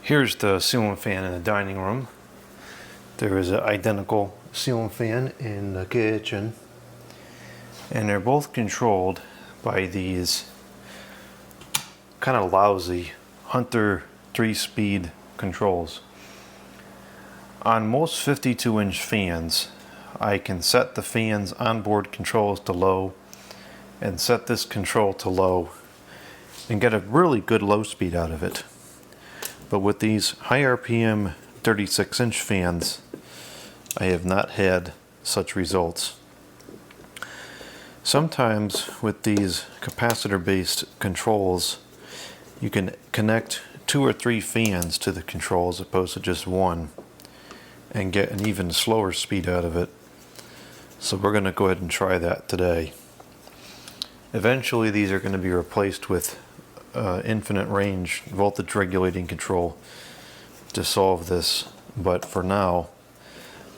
Here's the ceiling fan in the dining room. There is an identical ceiling fan in the kitchen, and they're both controlled by these kind of lousy Hunter 3-speed controls. On most 52-inch fans, I can set the fan's onboard controls to low and set this control to low and get a really good low speed out of it. But with these high RPM 36-inch fans, I have not had such results. Sometimes with these capacitor-based controls, you can connect 2 or 3 fans to the control as opposed to just one and get an even slower speed out of it. So we're going to go ahead and try that today. Eventually these are going to be replaced with infinite range voltage regulating control to solve this, but for now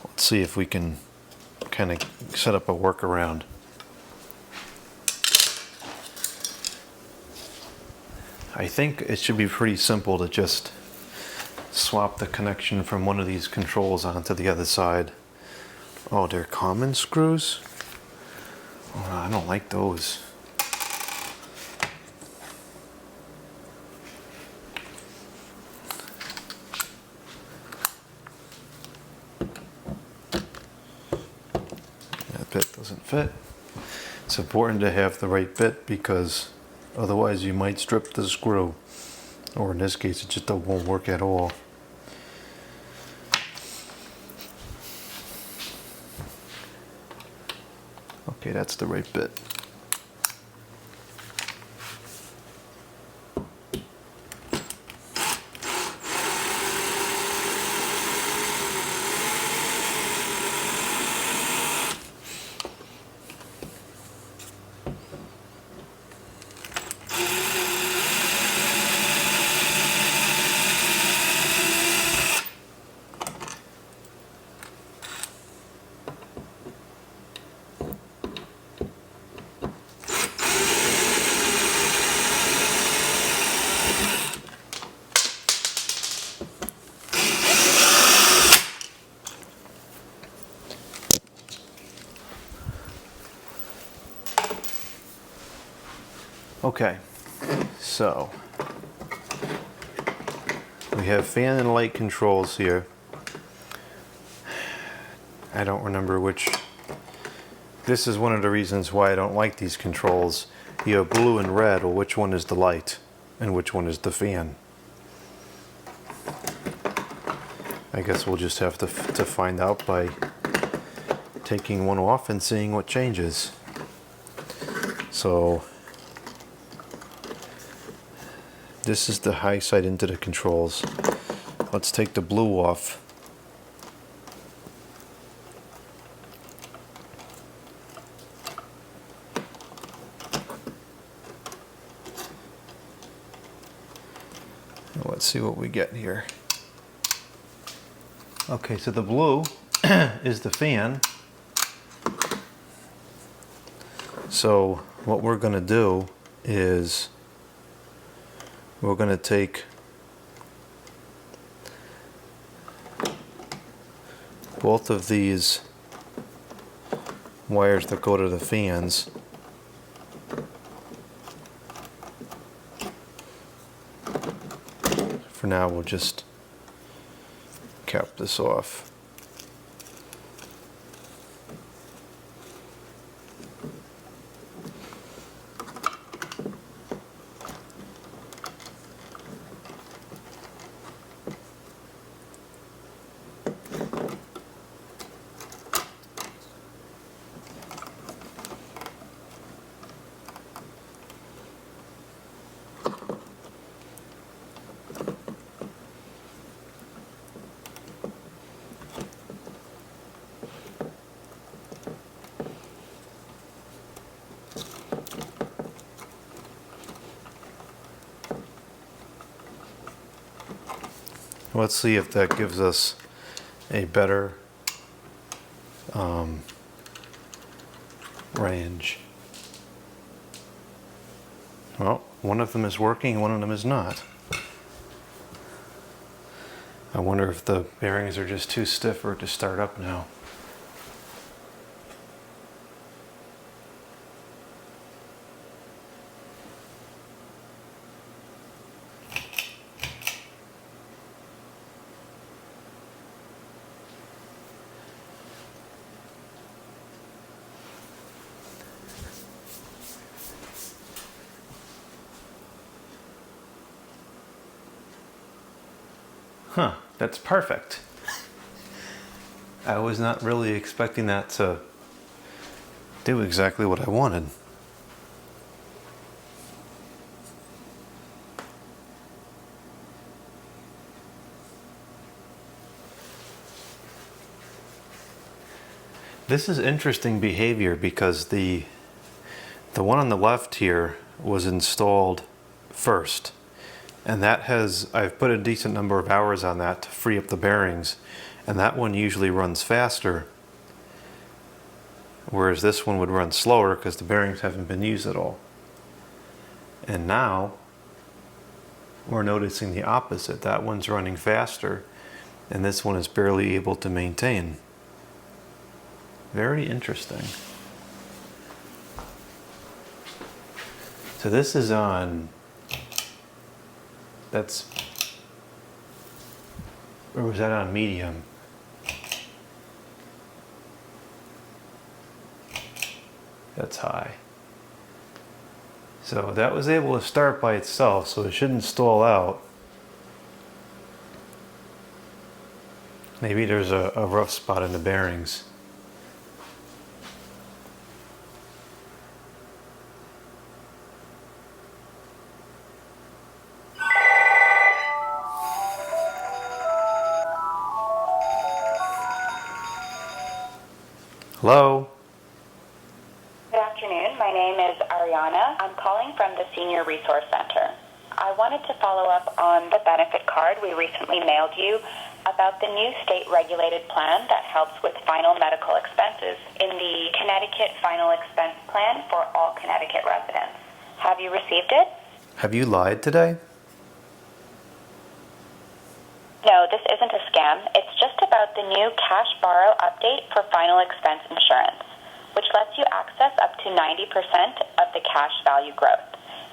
let's see if we can kind of set up a workaround. I think it should be pretty simple to just swap the connection from one of these controls onto the other side. Oh, they're common screws? Oh, I don't like those. That bit doesn't fit. It's important to have the right bit because otherwise you might strip the screw, or in this case it just won't work at all. Okay, that's the right bit. Okay, so we have fan and light controls here. I don't remember which. This is one of the reasons why I don't like these controls. You have blue and red. Well, which one is the light and which one is the fan? I guess we'll just have to find out by taking one off and seeing what changes. So this is the high side into the controls. Let's take the blue off. Let's see what we get here. Okay, so the blue is the fan. So what we're going to do is we're going to take both of these wires that go to the fans for now. We'll just cap this off. Let's see if that gives us a better range. Well, one of them is working, one of them is not. I wonder if the bearings are just too stiff for it to start up now. Huh, that's perfect. I was not really expecting that to do exactly what I wanted. This is interesting behavior because the one on the left here was installed first. And that has, I've put a decent number of hours on that to free up the bearings, and that one usually runs faster, whereas this one would run slower because the bearings haven't been used at all. And now we're noticing the opposite. That one's running faster, and this one is barely able to maintain. Very interesting. So this is on, that's, or was that on medium? That's high. So that was able to start by itself, so it shouldn't stall out. Maybe there's a rough spot in the bearings. Hello? Good afternoon. My name is Ariana. I'm calling from the Senior Resource Center. I wanted to follow up on the benefit card we recently mailed you about the new state-regulated plan that helps with final medical expenses in the Connecticut Final Expense Plan for all Connecticut residents. Have you received it? Have you lied today? No, this isn't a scam. It's just about the new cash borrow update for final expense insurance, which lets you access up to 90% of the cash value growth.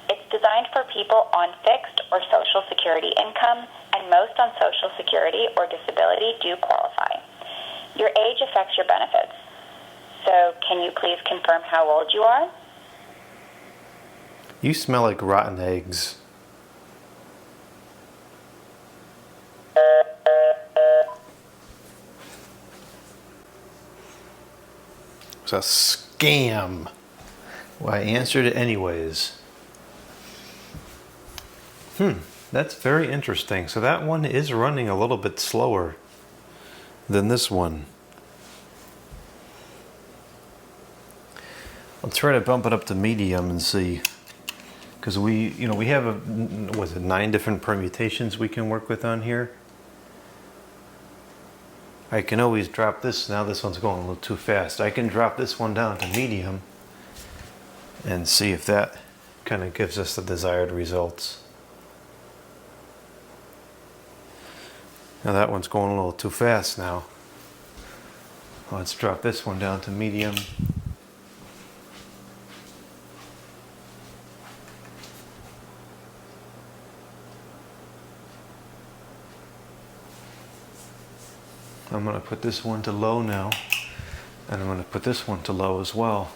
It's designed for people on fixed or Social Security income, and most on Social Security or disability do qualify. Your age affects your benefits. So can you please confirm how old you are? You smell like rotten eggs. It's a scam. Well, I answered it anyways. That's very interesting. So that one is running a little bit slower than this one. I'll try to bump it up to medium and see. Because we have, 9 different permutations we can work with on here. I can always drop this. Now this one's going a little too fast. I can drop this one down to medium and see if that kind of gives us the desired results. Now that one's going a little too fast now. Let's drop this one down to medium. I'm going to put this one to low now, and I'm going to put this one to low as well.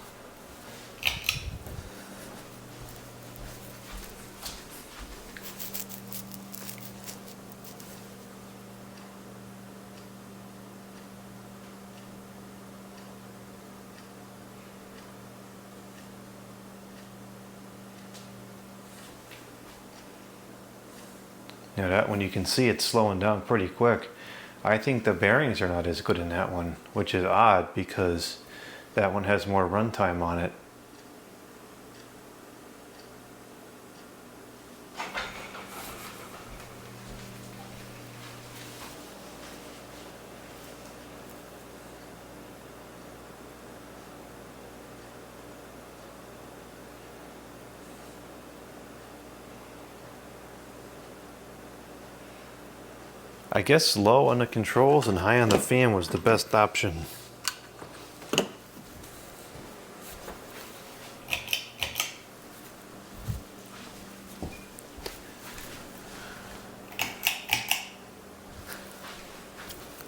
Now that one, you can see it's slowing down pretty quick. I think the bearings are not as good in that one, which is odd because that one has more runtime on it. I guess low on the controls and high on the fan was the best option.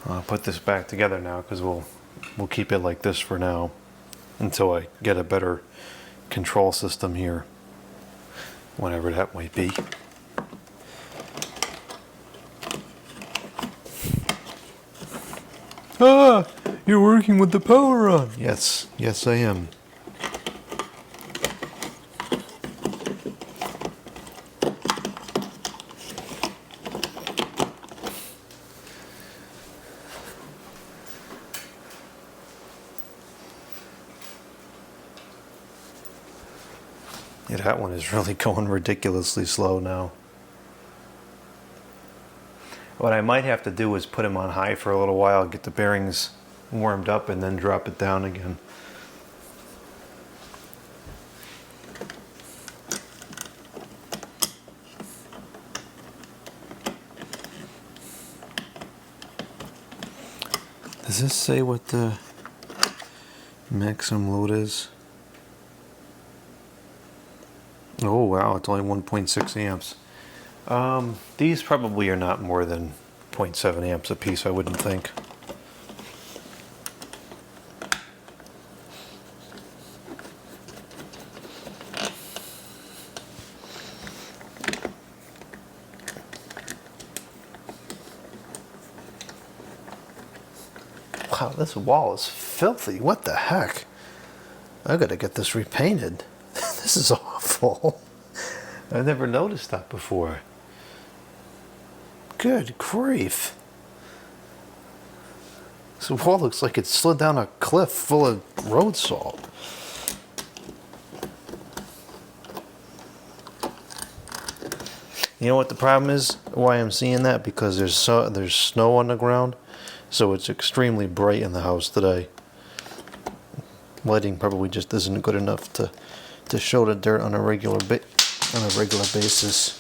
I'll put this back together now because we'll keep it like this for now until I get a better control system here, whenever that might be. Ah, you're working with the power on. Yes, yes I am. Yeah, that one is really going ridiculously slow now. What I might have to do is put him on high for a little while, get the bearings warmed up, and then drop it down again. Does this say what the maximum load is? Oh wow, it's only 1.6 amps. These probably are not more than 0.7 amps a piece, I wouldn't think. Wow, this wall is filthy. What the heck? I gotta get this repainted. This is awful. I've never noticed that before. Good grief. This wall looks like it slid down a cliff full of road salt. You know what the problem is? Why I'm seeing that? Because there's snow on the ground, so it's extremely bright in the house today. Lighting probably just isn't good enough to show the dirt on a regular basis.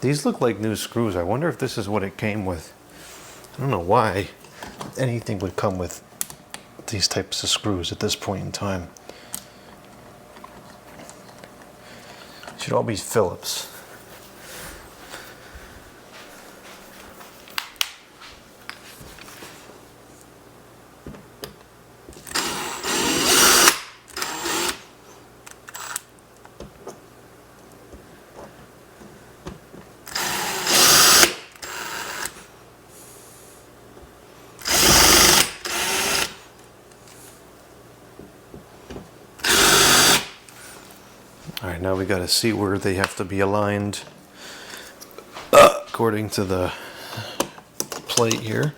These look like new screws. I wonder if this is what it came with. I don't know why anything would come with these types of screws at this point in time. Should all be Phillips. Alright, now we got to see where they have to be aligned according to the plate here.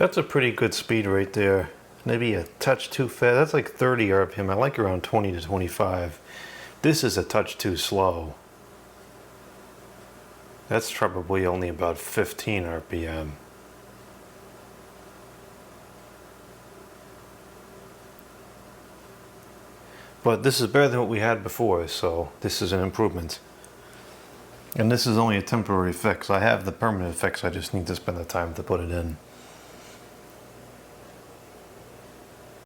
That's a pretty good speed right there. Maybe a touch too fast. That's like 30 RPM. I like around 20 to 25. This is a touch too slow. That's probably only about 15 RPM. But this is better than what we had before, so this is an improvement. And this is only a temporary fix. I have the permanent fix, I just need to spend the time to put it in.